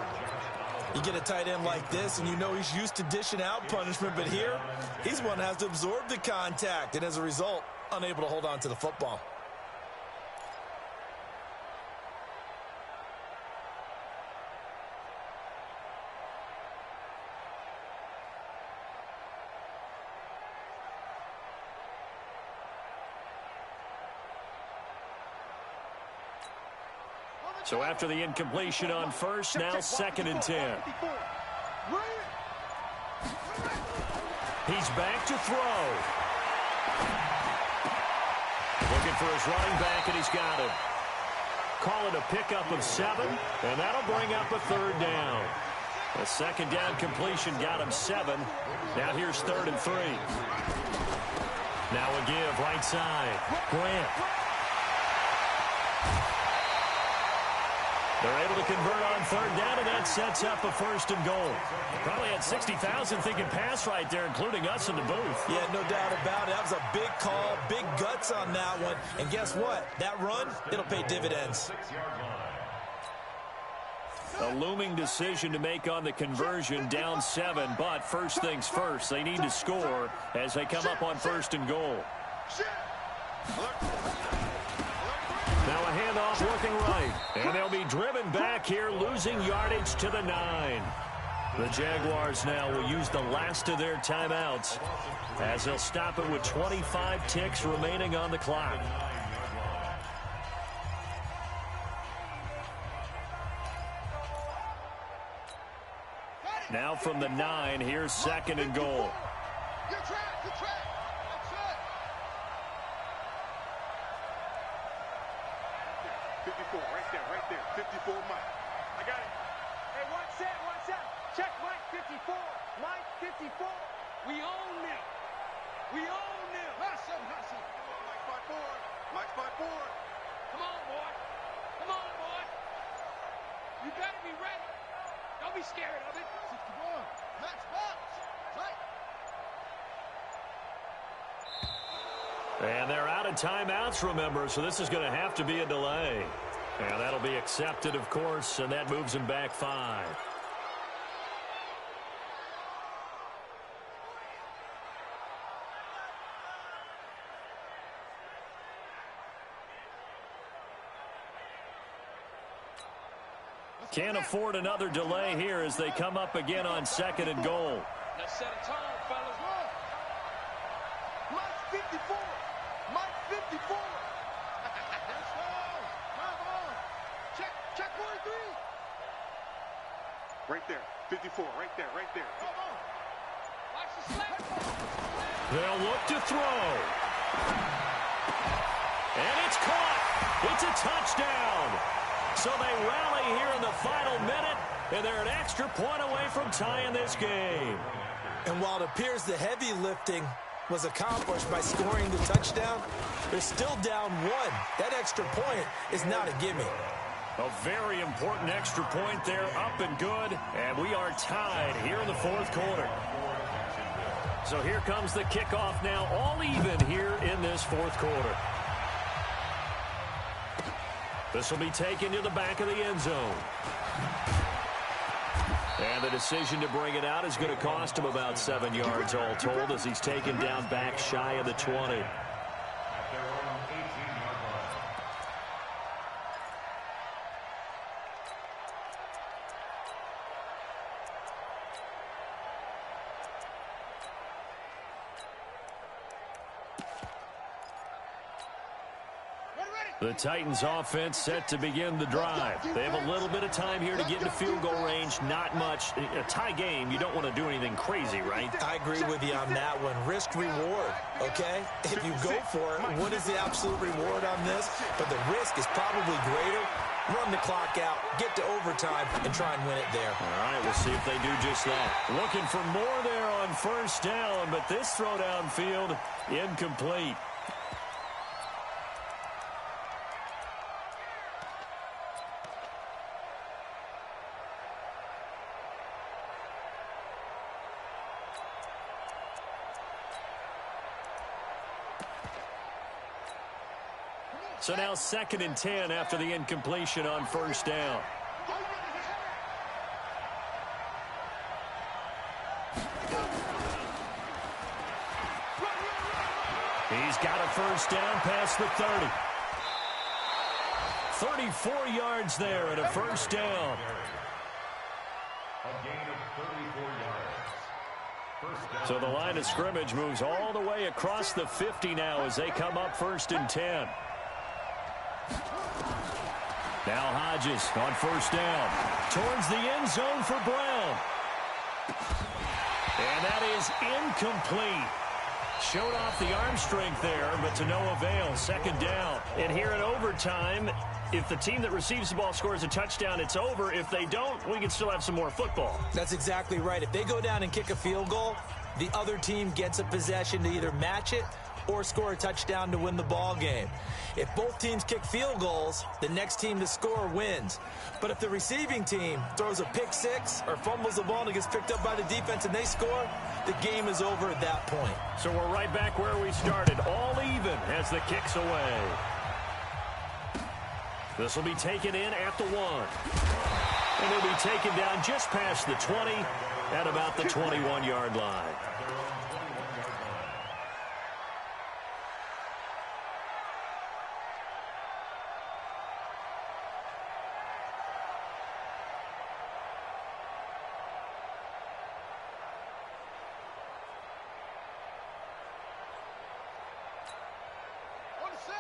You get a tight end like this, and you know he's used to dishing out punishment, but here, he's one that has to absorb the contact, and as a result, unable to hold on to the football. So after the incompletion on first, now 2nd and 10. He's back to throw. Looking for his running back, and he's got him. Call it a pickup of 7, and that'll bring up a 3rd down. A 2nd down completion got him 7. Now here's 3rd and 3. Now a give right side. Grant. They're able to convert on 3rd down, and that sets up a 1st and goal. Probably had 60,000 thinking pass right there, including us in the booth. Yeah, no doubt about it. That was a big call, big guts on that one. And guess what? That run, it'll pay dividends. A looming decision to make on the conversion, down 7, but first things first, they need to score as they come up on 1st and goal. Now a handoff working right, and they'll be driven back here, losing yardage to the 9. The Jaguars now will use the last of their timeouts as they'll stop it with 25 ticks remaining on the clock. Now from the 9, here's 2nd and goal. Good track, good track. That's it. 54, right there. 54, Mike. I got it. Hey, one set. Check Mike 54. Mike 54. We own them. We own them. Hustle. Mike 5-4. Mike 5-4. Come on, boy. You better be ready. Don't be scared of it. 61. Max box. Right. And they're out of timeouts, remember, so this is going to have to be a delay. And that'll be accepted, of course, and that moves him back 5. Can't afford another delay here as they come up again on 2nd and goal. Let's set a tone, fellas. Mike 54. Mike 54. Let's go. Come on. Check 1-3. Right there. 54. Right there. Come on. Watch the slap. They'll look to throw. And it's caught. It's a touchdown. So they rally here in the final minute, and they're an extra point away from tying this game. And while it appears the heavy lifting was accomplished by scoring the touchdown, they're still down 1. That extra point is not a gimme. A very important extra point there, up and good, and we are tied here in the 4th quarter. So here comes the kickoff now, all even here in this 4th quarter. This will be taken to the back of the end zone. And the decision to bring it out is going to cost him about 7 yards all told as he's taken down back shy of the 20. The Titans offense set to begin the drive. They have a little bit of time here to get into field goal range. Not much. A tie game, you don't want to do anything crazy, right? I agree with you on that one. Risk reward, okay? If you go for it, what is the absolute reward on this? But the risk is probably greater run the clock out, get to overtime, and try and win it there. All right, we'll see if they do just that. Looking for more there on first down, but this throw downfield incomplete. So now 2nd and 10 after the incompletion on first down. He's got a first down past the 30. 34 yards there and a first down. A gain of 34 yards. First down. So the line of scrimmage moves all the way across the 50 now as they come up 1st and 10. Now Hodges on first down. Towards the end zone for Brown. And that is incomplete. Showed off the arm strength there, but to no avail. 2nd down. And here in overtime, if the team that receives the ball scores a touchdown, it's over. If they don't, we can still have some more football. That's exactly right. If they go down and kick a field goal, the other team gets a possession to either match it or score a touchdown to win the ball game. If both teams kick field goals, the next team to score wins. But if the receiving team throws a pick six or fumbles the ball and it gets picked up by the defense and they score, the game is over at that point. So we're right back where we started, all even as the kick's away. This will be taken in at the 1. And it'll be taken down just past the 20 at about the 21-yard line.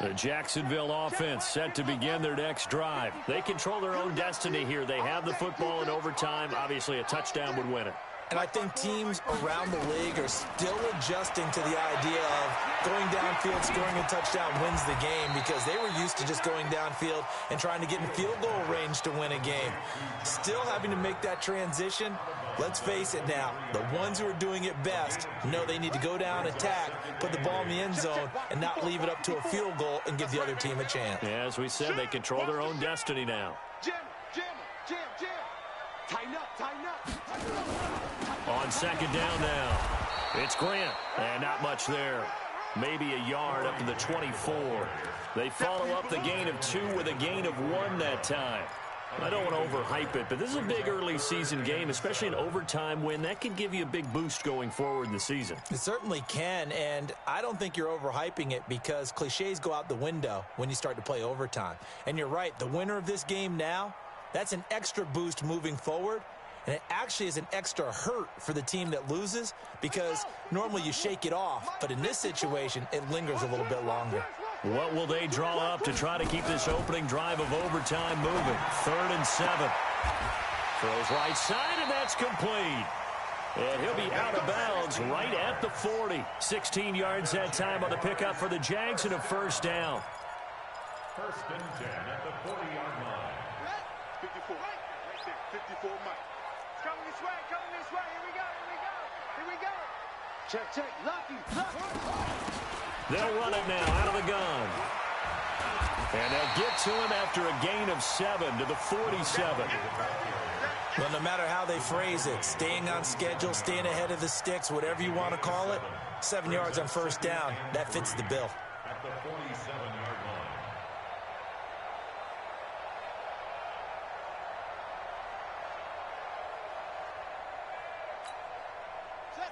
The Jacksonville offense set to begin their next drive. They control their own destiny here. They have the football in overtime. Obviously, a touchdown would win it. And I think teams around the league are still adjusting to the idea of going downfield, scoring a touchdown wins the game, because they were used to just going downfield and trying to get in field goal range to win a game. Still having to make that transition. Let's face it now, the ones who are doing it best know they need to go down, attack, put the ball in the end zone, and not leave it up to a field goal and give the other team a chance. Yeah, as we said, they control their own destiny now. Jam, jam, jam, jam. Tighten up, tighten up, tighten up. On 2nd down now, it's Grant, and not much there. Maybe a yard up to the 24. They follow up the gain of 2 with a gain of 1 that time. I don't want to overhype it, but this is a big early season game, especially an overtime win. That can give you a big boost going forward in the season. It certainly can, and I don't think you're overhyping it because cliches go out the window when you start to play overtime. And you're right, the winner of this game now, that's an extra boost moving forward, and it actually is an extra hurt for the team that loses because normally you shake it off, but in this situation, it lingers a little bit longer. What will they draw up to try to keep this opening drive of overtime moving? 3rd and 7. Throws right side, and that's complete. And he'll be out of bounds right at the 40. 16 yards that time on the pickup for the Jags and a first down. 1st and 10 at the 40-yard line. 54, right there, 54, Mike. It's coming this way, here we go, here we go. Check, check, lucky. They'll run it now out of the gun. And they'll get to him after a gain of 7 to the 47. Well, no matter how they phrase it, staying on schedule, staying ahead of the sticks, whatever you want to call it, 7 yards on first down, that fits the bill. At the 47-yard line.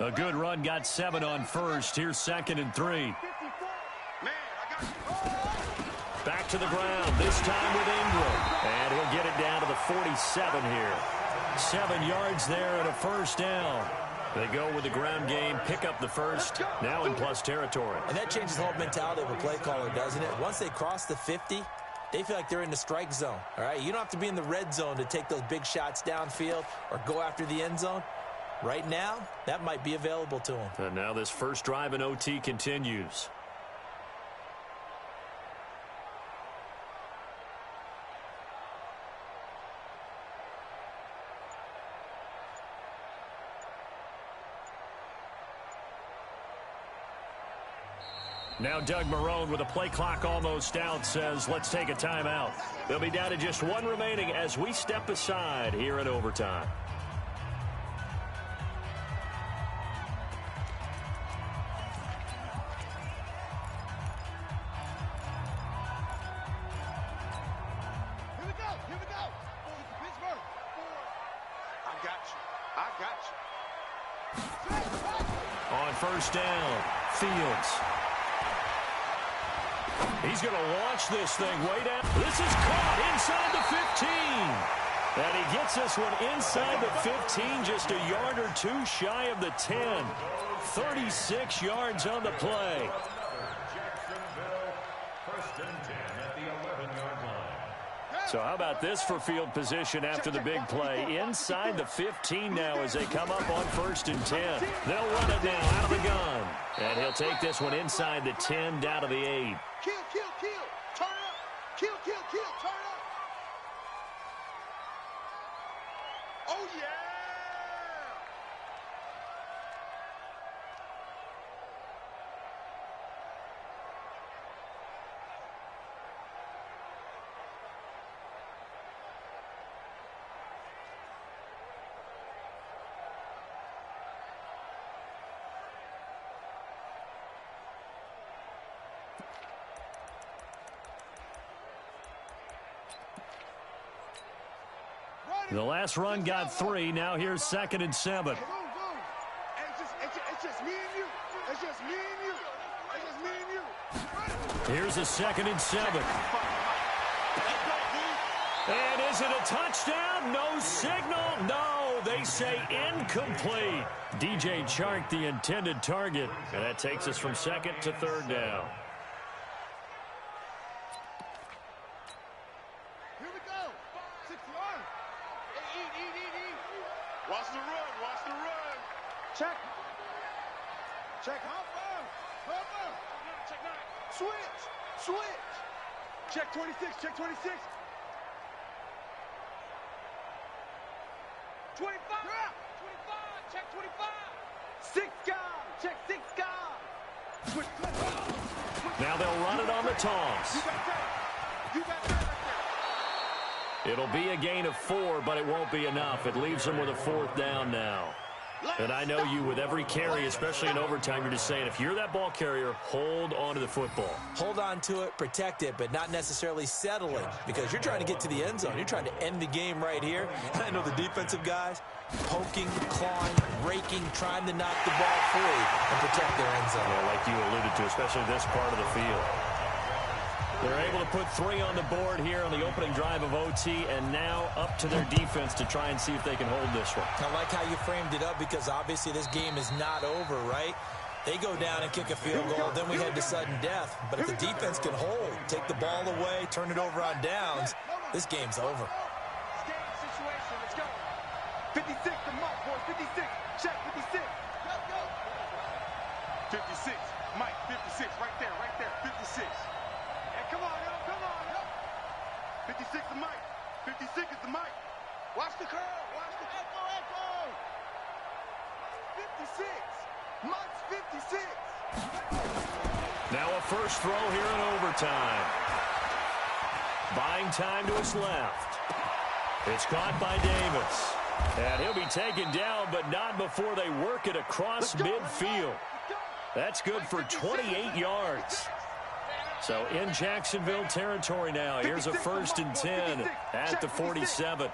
A good run got 7 on first. Here's 2nd and 3. Back to the ground, this time with Ingram. And he'll get it down to the 47 here. 7 yards there and a first down. They go with the ground game, pick up the first, now in plus territory. And that changes the whole mentality of a play caller, doesn't it? Once they cross the 50, they feel like they're in the strike zone. All right, you don't have to be in the red zone to take those big shots downfield or go after the end zone. Right now, that might be available to them. And now this first drive in OT continues. Now Doug Marrone with a play clock almost out says, let's take a timeout. They'll be down to just one remaining as we step aside here in overtime. Here we go. Here we go. Pittsburgh. I got you. I got you. On first down, Fields. He's going to launch this thing way down. This is caught inside the 15. And he gets this one inside the 15, just a yard or two shy of the 10. 36 yards on the play. Jacksonville, first and 10 at the 11-yard line. So how about this for field position after the big play? Inside the 15 now as they come up on first and 10. They'll run it now out of the gun. And he'll take this one inside the 10 down to the 8. Kill, kill, kill. Turn up. Kill, kill, kill. Turn up. Oh, yeah. The last run got 3. Now here's 2nd and 7. Boom, boom. It's just me and you. It's just me and you. It's just me and you. Here's a 2nd and 7. And is it a touchdown? No signal. No, they say incomplete. DJ Chark, the intended target. And that takes us from 2nd to 3rd down. Here we go. 6 yards. Eat. Watch the run. Watch the run. Check. Check. Hopper. Check 9. Switch. Check 26. Check 26. 25. 25. Check 25. 6 guard. Check 6 guard. Switch. Now they'll run it on the toss. You got that. You got that right there. It'll be a gain of 4, but it won't be enough. It leaves them with a 4th down now. And I know you, with every carry, especially in overtime, you're just saying, if you're that ball carrier, hold on to the football. Hold on to it, protect it, but not necessarily settling, because you're trying to get to the end zone. You're trying to end the game right here. And I know the defensive guys poking, clawing, raking, trying to knock the ball free and protect their end zone. Yeah, like you alluded to, especially this part of the field. They're able to put 3 on the board here on the opening drive of OT, and now up to their defense to try and see if they can hold this one. I like how you framed it up, because obviously this game is not over, right? They go down and kick a field goal, then we head to sudden death. But if the defense can hold, take the ball away, turn it over on downs, this game's over. Game situation. Let's go. 56 the mark, boys. 56. Check 56. Go. 56. Mike, 56. Right there. 56. Come on, yo, come on, yo. 56 the mic. 56 is the mic. Watch the curl. Watch the echo. 56. Mike's 56. Now a first throw here in overtime. Buying time to his left. It's caught by Davis. And he'll be taken down, but not before they work it across midfield. That's good for 28 yards. So in Jacksonville territory now. Here's a 1st and 10 at the 47.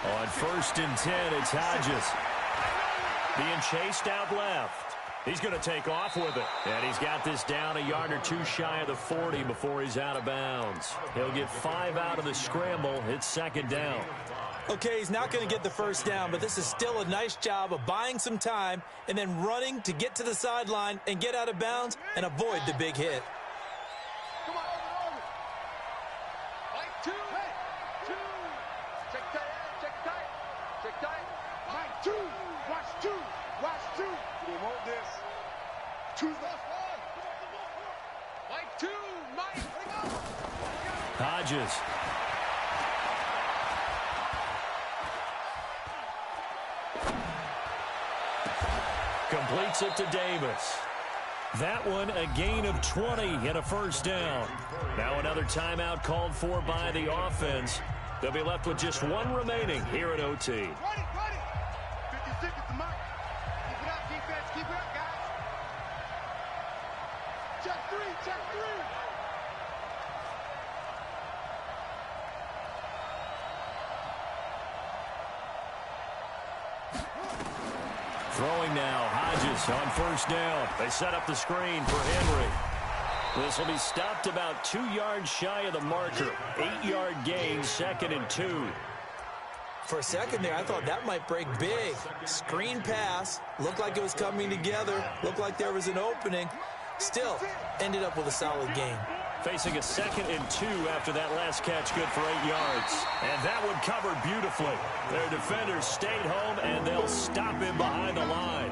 On 1st and 10, it's Hodges. Being chased out left. He's going to take off with it. And he's got this down a yard or 2 shy of the 40 before he's out of bounds. He'll get 5 out of the scramble. It's 2nd down. Okay, he's not going to get the 1st down, but this is still a nice job of buying some time and then running to get to the sideline and get out of bounds and avoid the big hit. Come on, over. Mike, 2. Hey, 2. Check tight. Mike, 2. Watch 2. We want this. 2's left. Mike, 2. Mike. Hodges. Completes it to Davis. That one a gain of 20 and a first down. Now another timeout called for by the offense. They'll be left with just one remaining here at OT. Ready. 56 is the mark. Keep it up, defense. Keep it up, guys. Check three. Throwing now, Hodges on first down. They set up the screen for Henry. This will be stopped about 2 yards shy of the marker. 8-yard gain, 2nd and 2. For a second there, I thought that might break big. Screen pass, looked like it was coming together, looked like there was an opening. Still, ended up with a solid gain. Facing a 2nd and 2 after that last catch, good for 8 yards. And that one covered beautifully. Their defenders stayed home, and they'll stop him behind the line.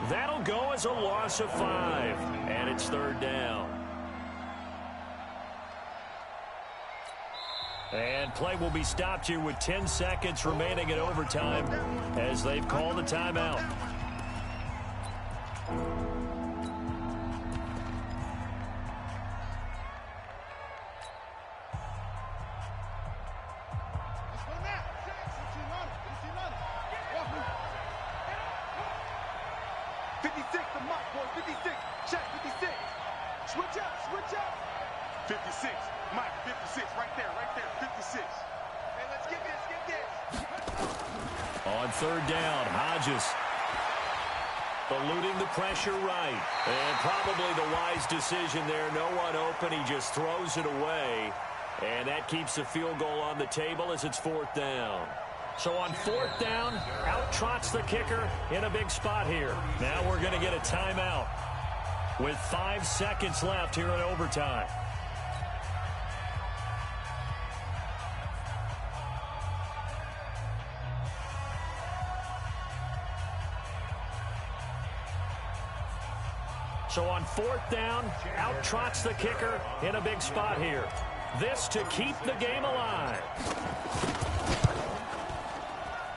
That'll go as a loss of 5, and it's 3rd down. And play will be stopped here with 10 seconds remaining in overtime as they've called a timeout. Switch up. 56. Mike, 56. Right there. 56. Hey, let's get this. On 3rd down, Hodges eluding the pressure right. And probably the wise decision there. No one open. He just throws it away. And that keeps the field goal on the table as it's 4th down. So on 4th down, out trots the kicker in a big spot here. Now we're going to get a timeout with 5 seconds left here in overtime. So on 4th down, out trots the kicker in a big spot here. This to keep the game alive.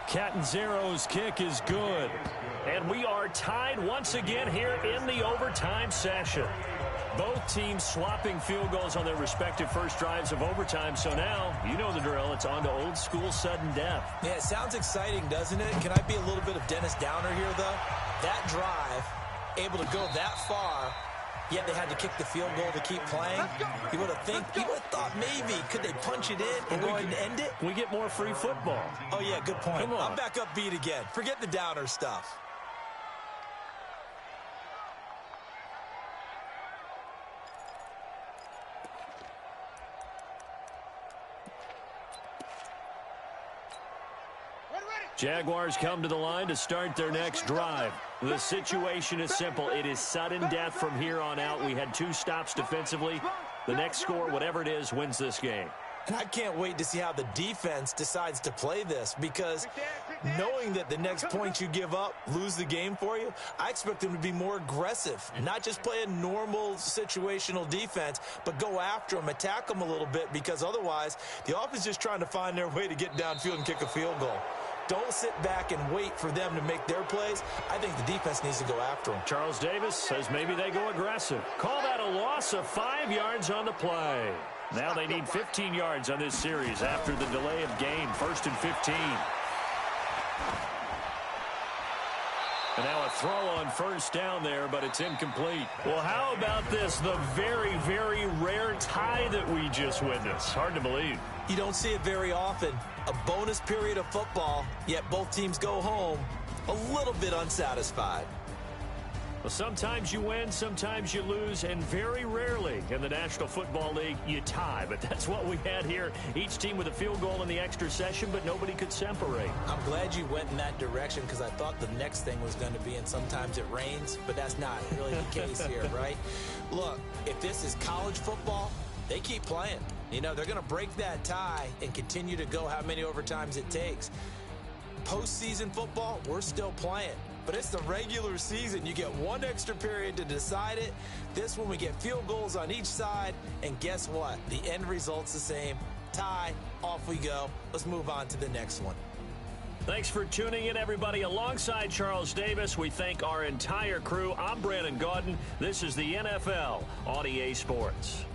Catanzaro's kick is good. And we are tied once again here in the overtime session. Both teams swapping field goals on their respective first drives of overtime. So now, you know the drill. It's on to old school sudden death. Yeah, it sounds exciting, doesn't it? Can I be a little bit of Dennis Downer here, though? That drive, able to go that far, yet they had to kick the field goal to keep playing. You would have thought maybe, could they punch it in and go ahead and end it? We get more free football. Oh, yeah, good point. Come on. I'm back up beat again. Forget the Downer stuff. Jaguars come to the line to start their next drive. The situation is simple. It is sudden death from here on out. We had 2 stops defensively. The next score, whatever it is, wins this game. And I can't wait to see how the defense decides to play this, because knowing that the next point you give up, lose the game for you, I expect them to be more aggressive, not just play a normal situational defense, but go after them, attack them a little bit, because otherwise the offense is just trying to find their way to get downfield and kick a field goal. Don't sit back and wait for them to make their plays. I think the defense needs to go after them. Charles Davis says maybe they go aggressive. Call that a loss of 5 yards on the play. Now they need 15 yards on this series after the delay of game. 1st and 15. And now a throw on 1st down there, but it's incomplete. Well, how about this? The very, very rare tie that we just witnessed. Hard to believe. You don't see it very often. A bonus period of football, yet both teams go home a little bit unsatisfied. Well, sometimes you win, sometimes you lose, and very rarely in the National Football League you tie. But that's what we had here. Each team with a field goal in the extra session, but nobody could separate. I'm glad you went in that direction, because I thought the next thing was going to be, and sometimes it rains, but that's not really the case here, right? Look, if this is college football, they keep playing. You know, they're going to break that tie and continue to go how many overtimes it takes. Postseason football, we're still playing. But it's the regular season. You get one extra period to decide it. This one, we get field goals on each side. And guess what? The end result's the same. Tie, off we go. Let's move on to the next one. Thanks for tuning in, everybody. Alongside Charles Davis, we thank our entire crew. I'm Brandon Gaudin. This is the NFL on EA Sports.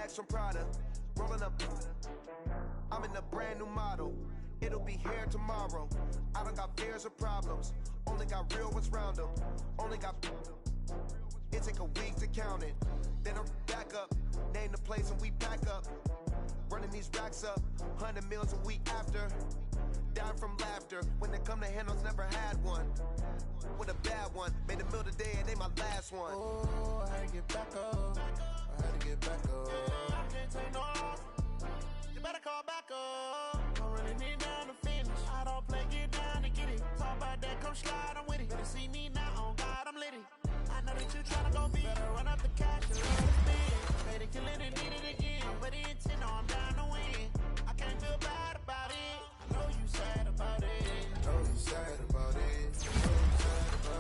Some product, rolling up. I'm in a brand new model. It'll be here tomorrow. I don't got fears or problems. Only got real ones round them. Only got. It take a week to count it. Then I'm back up. Name the place and we pack up. Running these racks up. 100 meals a week after. Dying from laughter. When it come to handles, never had one. With a bad one. Made a meal today and they my last one. Oh, I had to get back up. I had to get back up. I can't take no loss. You better call back up. I'm running it down to finish. I don't play, get down to get it. Talk about that, come slide, I'm with it. Better see me now, on God, I'm litty. I know that you tryna go big. Better run up the cash and let it spin. Pay the kill it and need it again. I'm ready and 10, I'm down to win. I can't feel bad about it. I know you sad about it. Know you sad about it.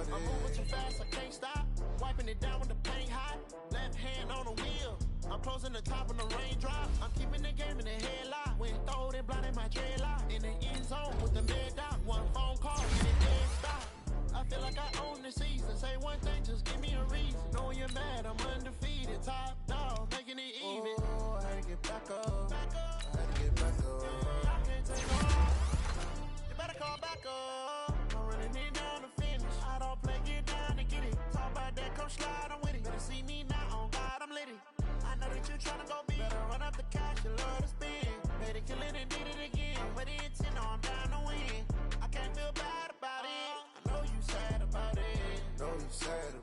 I'm moving too fast, I can't stop. Wiping it down with the paint hot. Left hand on the wheel. I'm closing the top on the raindrop. I'm keeping the game in the headlock. When throwed and blinded my dreadlock. In the end zone with the mid dot. One phone call and it dead stop. I feel like I own the season. Say one thing, just give me a reason. Knowing you're mad, I'm undefeated. Top dog, making it even. Oh, I had to get back up. I had to get back up. I can't take no loss. You better call back up. I'm running it down to finish. I don't play, get down to get it. Talk about that, come slide, I'm with it. Better see me now, on God, I'm litty. I know that you tryna go big. Better run up the cash, you love to spin. Made it, kill it, and did it again. I'm ready and 10, I'm down to win. I can't feel bad about it. I know you sad about it. Know you sad about it.